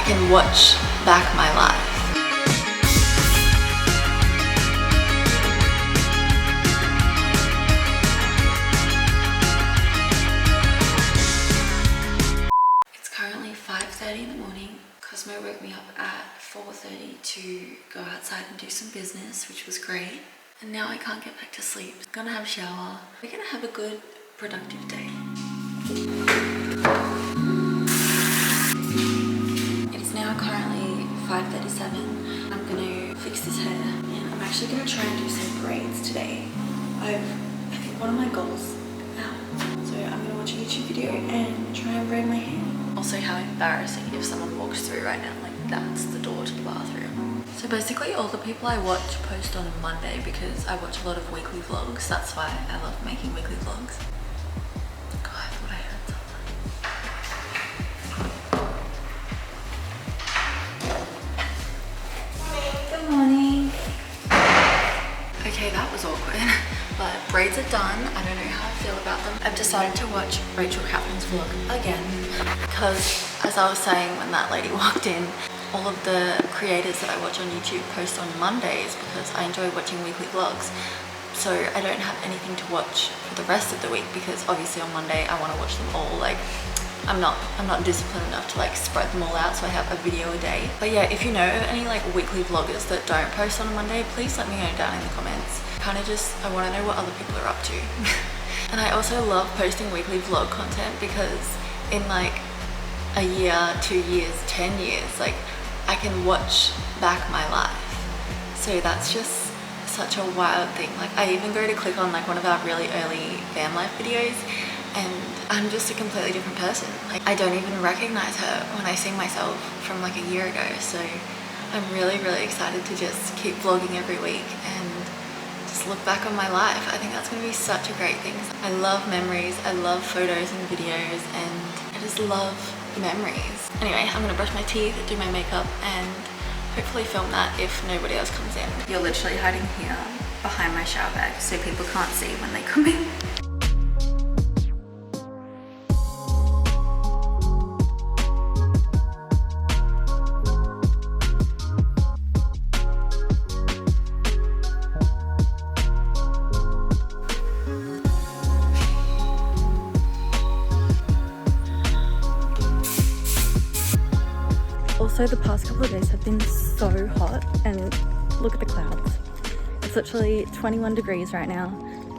can watch back my life. It's currently 5:30 in the morning. Cosmo woke me up at 4:30 to go outside and do some business, which was great. And now I can't get back to sleep. I'm gonna have a shower. We're gonna have a good, productive day. It is now currently 5:37. I'm gonna fix this hair and I'm actually gonna try and do some braids today. I think one of my goals out. So I'm gonna watch a YouTube video and try and braid my hair. Also, how embarrassing if someone walks through right now, like that's the door to the bathroom. So basically all the people I watch post on a Monday because I watch a lot of weekly vlogs. That's why I love making weekly vlogs. God, I thought I heard someone. Good morning. Okay, that was awkward. But braids are done. I don't know how I feel about them. I've decided to watch Rachel Kaplan's vlog again because, as I was saying when that lady walked in, all of the creators that I watch on YouTube post on Mondays because I enjoy watching weekly vlogs. So I don't have anything to watch for the rest of the week because obviously on Monday I want to watch them all. Like I'm not disciplined enough to like spread them all out, so I have a video a day. But yeah, if you know any like weekly vloggers that don't post on a Monday, please let me know down in the comments. I want to know what other people are up to. And I also love posting weekly vlog content because in like a year, 2 years, 10 years, like I can watch back my life. So that's just such a wild thing. Like I even go to click on like one of our really early van life videos and I'm just a completely different person. Like I don't even recognize her when I see myself from like a year ago. So I'm really excited to just keep vlogging every week and just look back on my life. I think that's going to be such a great thing. I love memories, I love photos and videos, and I just love memories. Anyway, I'm going to brush my teeth, do my makeup, and hopefully film that if nobody else comes in. You're literally hiding here behind my shower bag so people can't see when they come in. Also, the past couple of days have been so hot and look at the clouds. It's literally 21 degrees right now.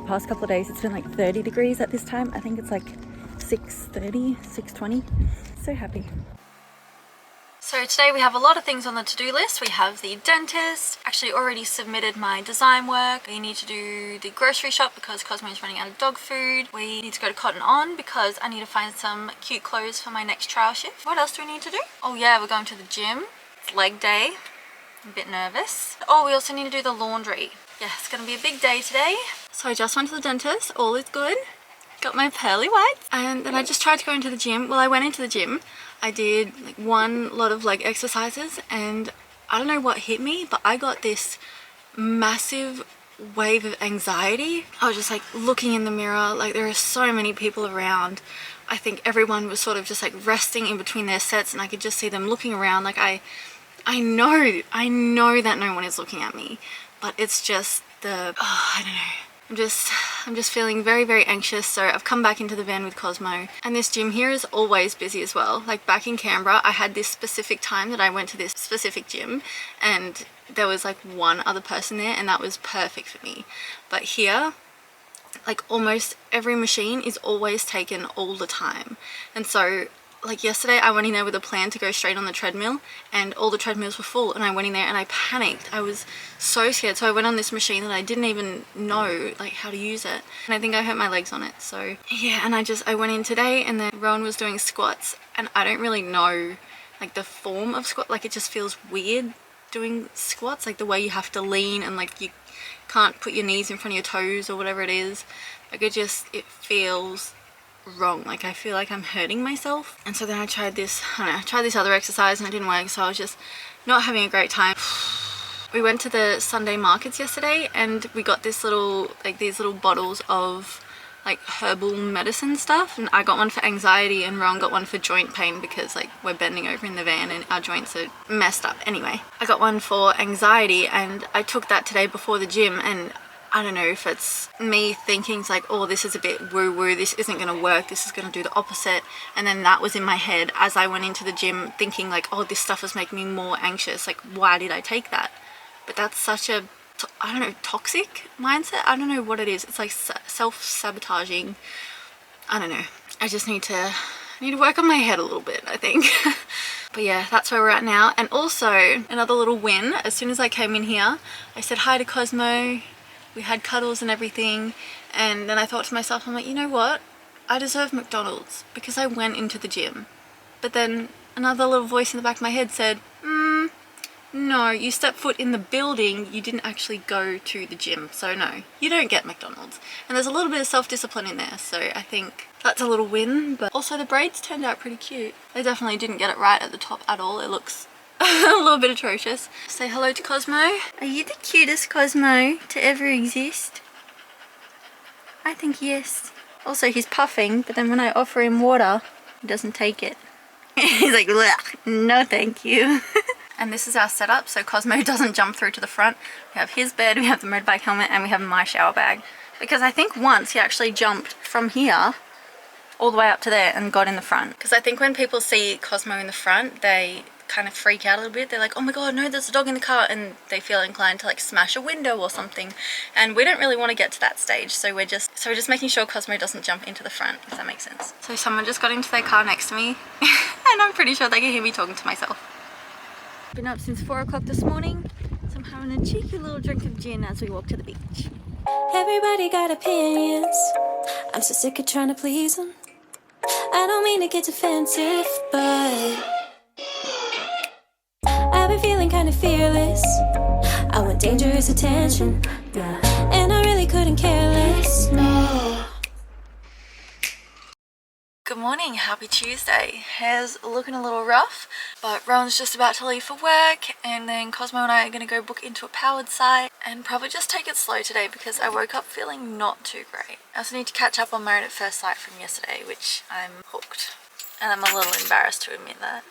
The past couple of days it's been like 30 degrees at this time. I think it's like 6:30, 6:20. So happy. So today we have a lot of things on the to-do list. We have the dentist, actually already submitted my design work. We need to do the grocery shop because Cosmo's running out of dog food. We need to go to Cotton On because I need to find some cute clothes for my next trial shift. What else do we need to do? Oh yeah, we're going to the gym. It's leg day. I'm a bit nervous. Oh, we also need to do the laundry. Yeah, it's gonna be a big day today. So I just went to the dentist, all is good. Got my pearly whites. And then I just tried to go into the gym. Well, I went into the gym. I did like one lot of leg exercises and I don't know what hit me, but I got this massive wave of anxiety. I was just like looking in the mirror, like there are so many people around. I think everyone was sort of just like resting in between their sets and I could just see them looking around. Like I know that no one is looking at me, but it's just I don't know. I'm just feeling very anxious. So I've come back into the van with Cosmo and this gym here is always busy as well. Like back in Canberra I had this specific time that I went to this specific gym and there was like one other person there and that was perfect for me. But here like almost every machine is always taken all the time. And so like yesterday I went in there with a plan to go straight on the treadmill and all the treadmills were full and I went in there and I panicked. I was so scared. So I went on this machine that I didn't even know like how to use it and I think I hurt my legs on it. So yeah, and I went in today and then Rowan was doing squats and I don't really know like the form of squat. Like it just feels weird doing squats, like the way you have to lean and like you can't put your knees in front of your toes or whatever it is. Like it feels wrong. Like I feel like I'm hurting myself. And so then I tried this other exercise and it didn't work, so I was just not having a great time. We went to the Sunday markets yesterday and we got this little, like these little bottles of like herbal medicine stuff, and I got one for anxiety and Ron got one for joint pain because like we're bending over in the van and our joints are messed up. Anyway, I got one for anxiety and I took that today before the gym, and I don't know if it's me thinking it's like, oh, this is a bit woo-woo, this isn't going to work, this is going to do the opposite. And then that was in my head as I went into the gym thinking like, oh, this stuff is making me more anxious. Like, why did I take that? But that's such a, I don't know, toxic mindset. I don't know what it is. It's like self-sabotaging. I don't know. I just need to work on my head a little bit, I think. But yeah, that's where we're at now. And also another little win. As soon as I came in here, I said hi to Cosmo. We had cuddles and everything, and then I thought to myself, I'm like, you know what? I deserve McDonald's because I went into the gym. But then another little voice in the back of my head said, no, you stepped foot in the building, you didn't actually go to the gym, so no, you don't get McDonald's. And there's a little bit of self-discipline in there, so I think that's a little win. But also the braids turned out pretty cute. They definitely didn't get it right at the top at all. It looks a little bit atrocious. Say hello to Cosmo. Are you the cutest Cosmo to ever exist? I think yes. Also, he's puffing, but then when I offer him water, he doesn't take it. He's like, no thank you. And this is our setup, so Cosmo doesn't jump through to the front. We have his bed, we have the motorbike helmet, and we have my shower bag. Because I think once he actually jumped from here all the way up to there and got in the front. Because I think when people see Cosmo in the front, they kind of freak out a little bit. They're like, oh my god, no, there's a dog in the car, and they feel inclined to like smash a window or something, and we don't really want to get to that stage, so we're just making sure Cosmo doesn't jump into the front, if that makes sense. So someone just got into their car next to me and I'm pretty sure they can hear me talking to myself. Been up since 4 o'clock this morning, so I'm having a cheeky little drink of gin as we walk to the beach. Everybody got opinions, I'm so sick of trying to please them. I don't mean to get defensive, but I've been feeling kind of fearless. I want dangerous attention, yeah, and I really couldn't care less, no. Good morning, happy Tuesday. Hair's looking a little rough, but Rowan's just about to leave for work, and then Cosmo and I are going to go book into a powered site and probably just take it slow today because I woke up feeling not too great. I also need to catch up on Married at First Sight from yesterday, which I'm hooked, and I'm a little embarrassed to admit that.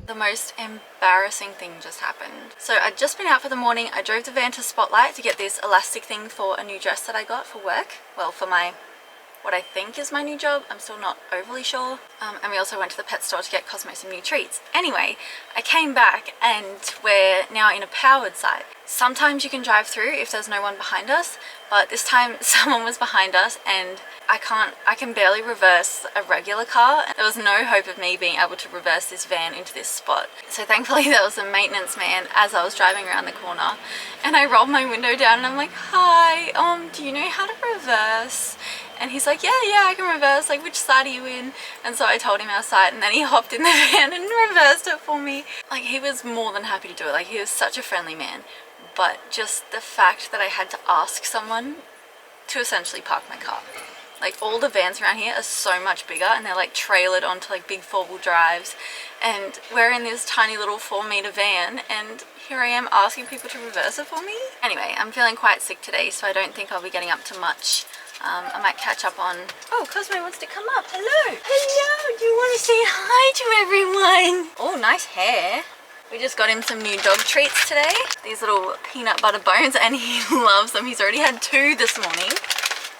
The most embarrassing thing just happened. So I'd just been out for the morning. I drove the van to Spotlight to get this elastic thing for a new dress that I got for work. Well, for what I think is my new job. I'm still not overly sure. And we also went to the pet store to get Cosmo some new treats. Anyway, I came back and we're now in a powered site. Sometimes you can drive through if there's no one behind us, but this time someone was behind us and I can barely reverse a regular car. There was no hope of me being able to reverse this van into this spot. So thankfully there was a maintenance man as I was driving around the corner, and I rolled my window down and I'm like, hi, do you know how to reverse? And he's like, yeah, I can reverse, like which side are you in? And so I told him our side, and then he hopped in the van and reversed it for me. Like, he was more than happy to do it. Like, he was such a friendly man. But just the fact that I had to ask someone to essentially park my car. Like, all the vans around here are so much bigger, and they're like trailered onto like big 4-wheel drives, and we're in this tiny little 4-meter van, and here I am asking people to reverse it for me. Anyway, I'm feeling quite sick today, so I don't think I'll be getting up to much. I might catch up on... Oh, Cosmo wants to come up. Hello. Hello. Do you want to say hi to everyone? Oh, nice hair. We just got him some new dog treats today. These little peanut butter bones, and he loves them. He's already had 2 this morning.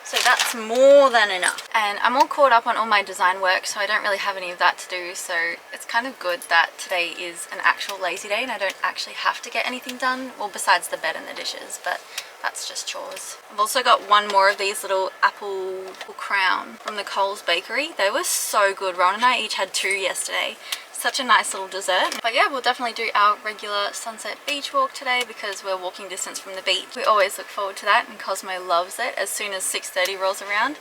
So that's more than enough. And I'm all caught up on all my design work, so I don't really have any of that to do. So it's kind of good that today is an actual lazy day and I don't actually have to get anything done. Well, besides the bed and the dishes, but that's just chores. I've also got one more of these little apple crown from the Coles Bakery. They were so good. Ron and I each had 2 yesterday. Such a nice little dessert. But yeah, we'll definitely do our regular sunset beach walk today because we're walking distance from the beach. We always look forward to that, and Cosmo loves it as soon as 6:30 rolls around.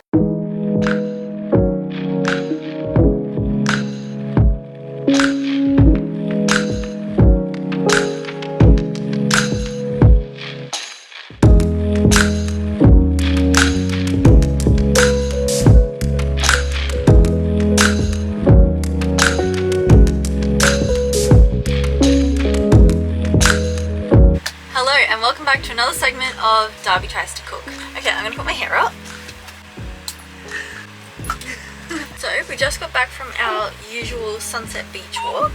Welcome back to another segment of Darby Tries to Cook. Okay, I'm gonna put my hair up So we just got back from our usual sunset beach walk.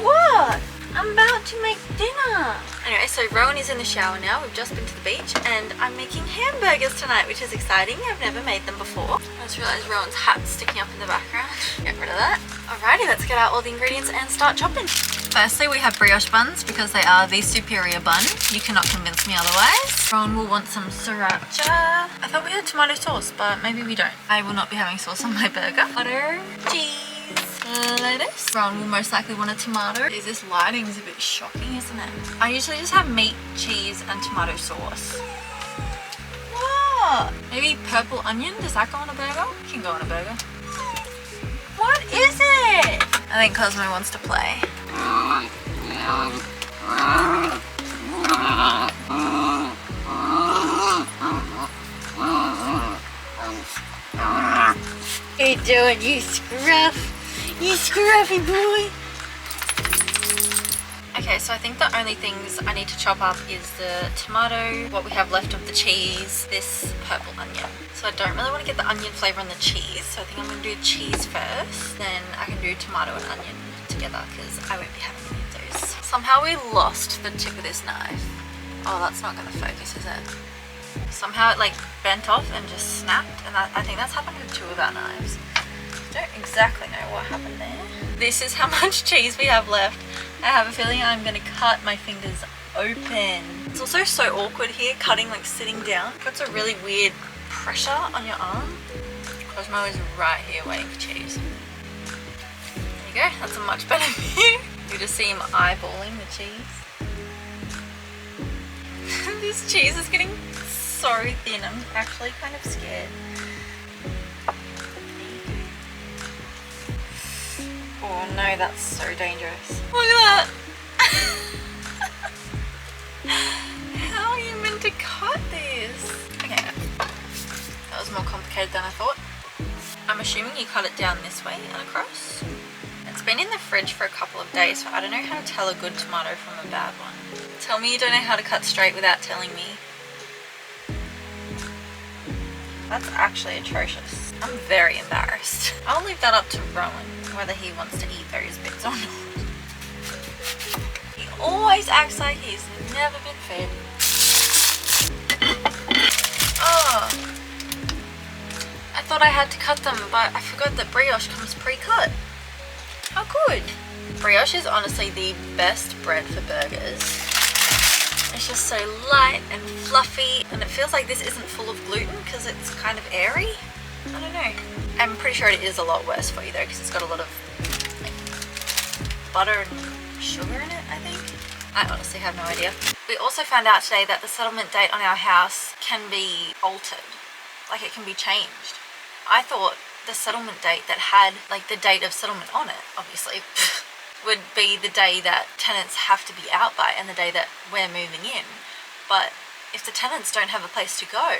What? I'm about to make dinner. Anyway, so Rowan is in the shower now. We've just been to the beach and I'm making hamburgers tonight, which is exciting. I've never made them before. I just realized Rowan's hat's sticking up in the background. Get rid of that. Alrighty, let's get out all the ingredients and start chopping. Firstly, we have brioche buns because they are the superior bun. You cannot convince me otherwise. Rowan will want some sriracha. I thought we had tomato sauce, but maybe we don't. I will not be having sauce on my burger. Butter, cheese, lettuce. Rowan will most likely want a tomato. This lighting is a bit shocking, isn't it? I usually just have meat, cheese, and tomato sauce. What? Maybe purple onion? Does that go on a burger? It can go on a burger. What is it? I think Cosmo wants to play. What are you doing, you scruff? You scruffy boy! Okay, so I think the only things I need to chop up is the tomato, what we have left of the cheese, this purple onion. So I don't really want to get the onion flavour on the cheese, so I think I'm going to do cheese first, then I can do tomato and onion together because I won't be having any of those. Somehow we lost the tip of this knife. Oh, that's not going to focus, is it? Somehow it like bent off and just snapped, and I think that's happened with 2 of our knives. I don't exactly know what happened there. This is how much cheese we have left. I have a feeling I'm going to cut my fingers open. It's also so awkward here, cutting like sitting down. It puts a really weird pressure on your arm. Cosmo is right here waiting for cheese. There you go, that's a much better view. You just see him eyeballing the cheese. This cheese is getting so thin, I'm actually kind of scared. Oh no, that's so dangerous. Look at that! How are you meant to cut this? Okay, that was more complicated than I thought. I'm assuming you cut it down this way and across. It's been in the fridge for a couple of days, so I don't know how to tell a good tomato from a bad one. Tell me you don't know how to cut straight without telling me. That's actually atrocious. I'm very embarrassed. I'll leave that up to Rowan, whether he wants to eat those bits or not. He always acts like he's never been fed. Oh, I thought I had to cut them, but I forgot that brioche comes pre-cut. How good. Brioche is honestly the best bread for burgers. It's just so light and fluffy, and it feels like this isn't full of gluten because it's kind of airy. I don't know. I'm pretty sure it is a lot worse for you though, because it's got a lot of like, butter and sugar in it, I think. I honestly have no idea. We also found out today that the settlement date on our house can be altered. Like, it can be changed. I thought the settlement date that had like the date of settlement on it, obviously, would be the day that tenants have to be out by and the day that we're moving in. But if the tenants don't have a place to go,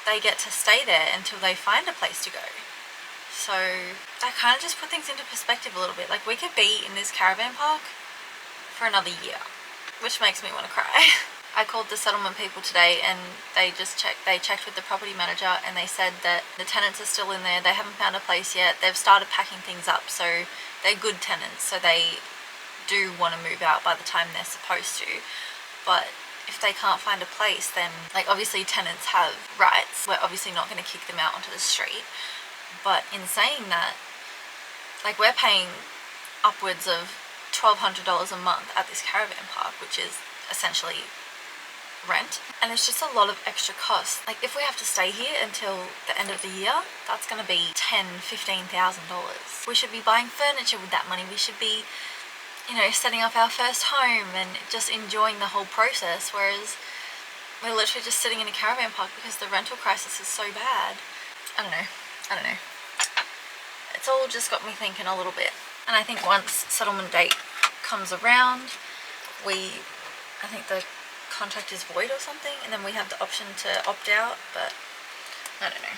they get to stay there until they find a place to go. So that kind of just put things into perspective a little bit. Like, we could be in this caravan park for another year, which makes me want to cry. I called the settlement people today and they checked with the property manager and they said that the tenants are still in there. They haven't found a place yet. They've started packing things up, so they're good tenants, so they do want to move out by the time they're supposed to. But if they can't find a place, then like, obviously tenants have rights. We're obviously not going to kick them out onto the street. But in saying that, like, we're paying upwards of $1,200 a month at this caravan park, which is essentially rent, and it's just a lot of extra costs. Like, if we have to stay here until the end of the year, that's going to be $10,000–$15,000. We should be buying furniture with that money. We should be, you know, setting up our first home and just enjoying the whole process, whereas we're literally just sitting in a caravan park because the rental crisis is so bad. I don't know. It's all just got me thinking a little bit. And I think once settlement date comes around, I think the contract is void or something, and then we have the option to opt out, but I don't know.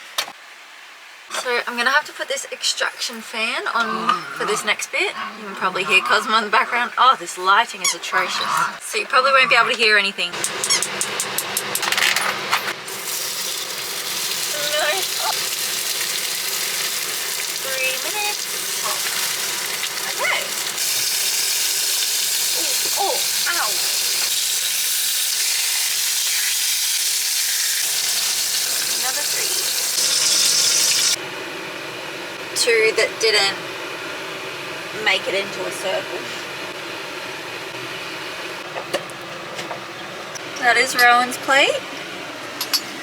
So I'm gonna have to put this extraction fan on for this next bit. You can probably hear Cosmo in the background. Oh, this lighting is atrocious. So you probably won't be able to hear anything. No. that didn't make it into a circle. That is Rowan's plate.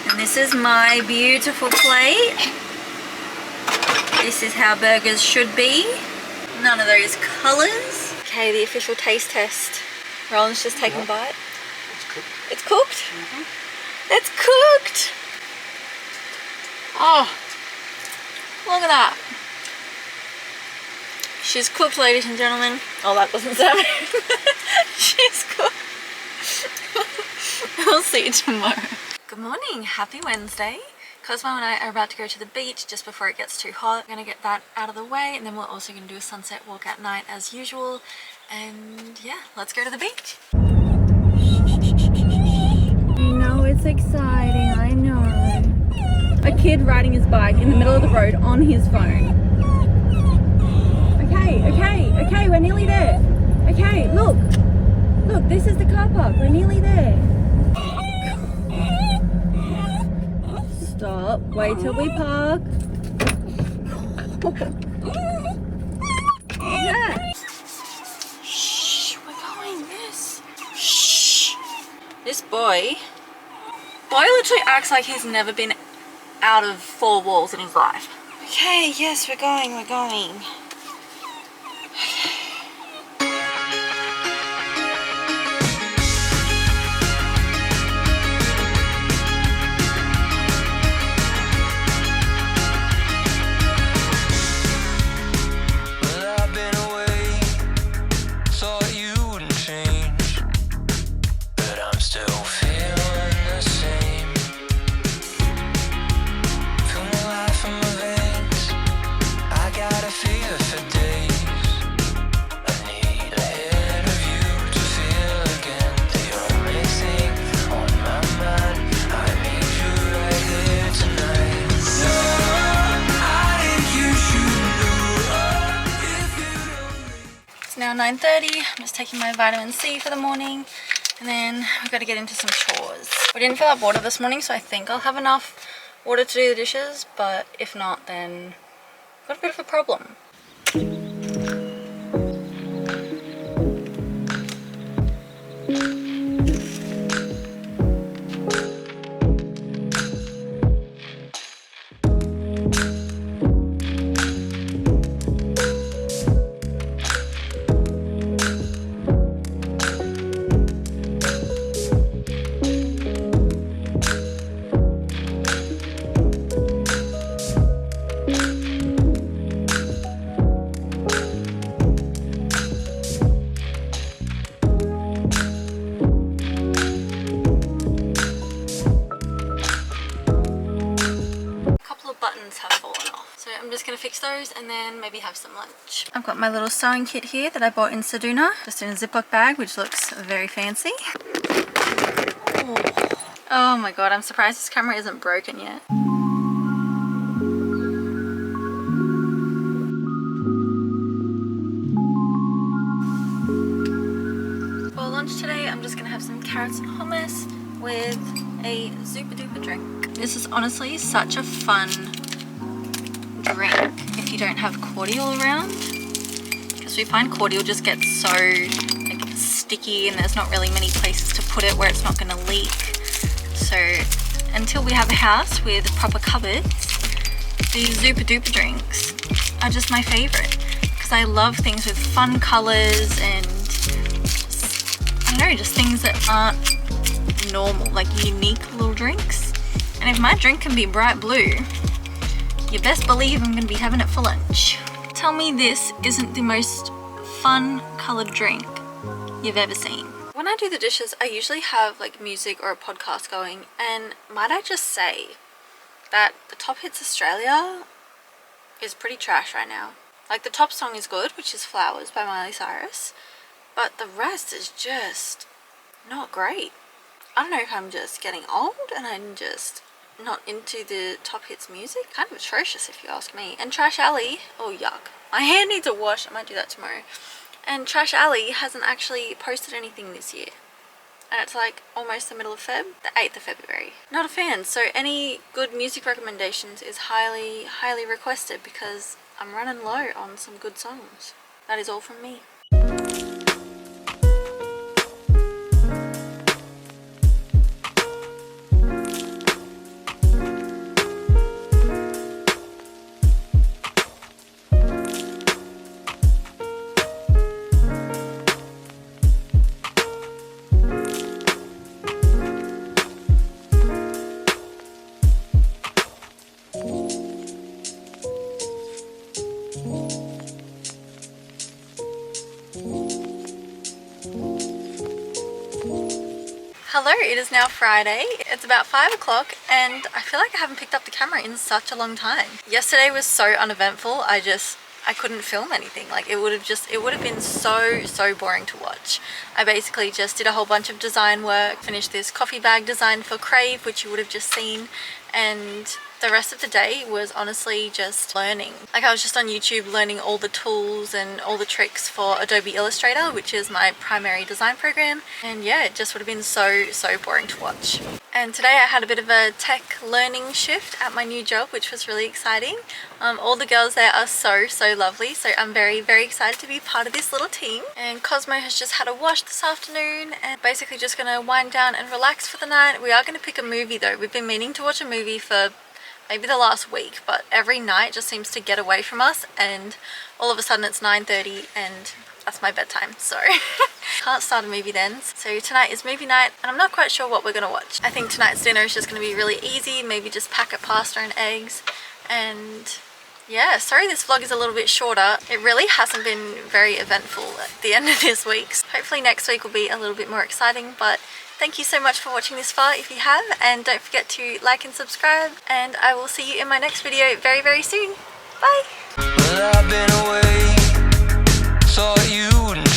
And this is my beautiful plate. This is how burgers should be. None of those colours. Okay, the official taste test. Rowan's just taking a bite. It's cooked. It's cooked? Mm-hmm. It's cooked! Oh, look at that. She's cooked, ladies and gentlemen. Oh, that wasn't seven. She's cooked. I'll see you tomorrow. Good morning, happy Wednesday. Cosmo and I are about to go to the beach just before it gets too hot. We're gonna get that out of the way, and then we're also gonna do a sunset walk at night as usual. And yeah, let's go to the beach. I know, it's exciting, I know. A kid riding his bike in the middle of the road on his phone. Okay, we're nearly there. Okay, look, this is the car park, we're nearly there. Stop, wait till we park. Yeah. Shh, we're going, yes. Shh. This boy literally acts like he's never been out of four walls in his life. Okay, yes, we're going. It's now 9:30. I'm just taking my vitamin C for the morning, and then we've got to get into some chores. We didn't fill up water this morning, so I think I'll have enough water to do the dishes, but if not, then I've got a bit of a problem. Have fallen off, so I'm just gonna fix those and then maybe have some lunch. I've got my little sewing kit here that I bought in Seduna, just in a Ziploc bag, which looks very fancy. Oh my god, I'm surprised this camera isn't broken yet. For lunch today, I'm just gonna have some carrots and hummus with a super duper drink. This is honestly such a fun drink if you don't have cordial around, because we find cordial just gets so like sticky and there's not really many places to put it where it's not going to leak. So until we have a house with proper cupboards, these super duper drinks are just my favorite, because I love things with fun colors and I don't know, just things that aren't normal, like unique little drinks. And if my drink can be bright blue, you best believe I'm gonna be having it for lunch. Tell me this isn't the most fun colored drink you've ever seen. When I do the dishes, I usually have like music or a podcast going, and might I just say that the Top Hits Australia is pretty trash right now. Like the top song is good, which is Flowers by Miley Cyrus, but the rest is just not great. I don't know if I'm just getting old and I'm just not into the Top Hits music. Kind of atrocious if you ask me. And Trash Alley, oh yuck. My hair needs a wash, I might do that tomorrow. And Trash Alley hasn't actually posted anything this year. And it's like almost the middle of Feb, the 8th of February. Not a fan, so any good music recommendations is highly, highly requested, because I'm running low on some good songs. That is all from me. Hello, it is now Friday. It's about 5 o'clock and I feel like I haven't picked up the camera in such a long time. Yesterday was so uneventful. I couldn't film anything. Like it would have been so boring to watch. I basically just did a whole bunch of design work, finished this coffee bag design for Crave, which you would have just seen, and the rest of the day was honestly just learning. Like I was just on YouTube learning all the tools and all the tricks for Adobe Illustrator, which is my primary design program. And yeah, it just would have been so boring to watch. And today I had a bit of a tech learning shift at my new job, which was really exciting. All the girls there are so lovely. So I'm very excited to be part of this little team. And Cosmo has just had a wash this afternoon and basically just gonna wind down and relax for the night. We are gonna pick a movie though. We've been meaning to watch a movie for maybe the last week, but every night just seems to get away from us and all of a sudden it's 9:30 and that's my bedtime, so can't start a movie then. So tonight is movie night and I'm not quite sure what we're gonna watch. I think tonight's dinner is just gonna be really easy, maybe just packet pasta and eggs. And yeah, sorry this vlog is a little bit shorter. It really hasn't been very eventful at the end of this week. So hopefully next week will be a little bit more exciting, but thank you so much for watching this far if you have, and don't forget to like and subscribe, and I will see you in my next video very soon. Bye! Well, I've been away, thought you wouldn't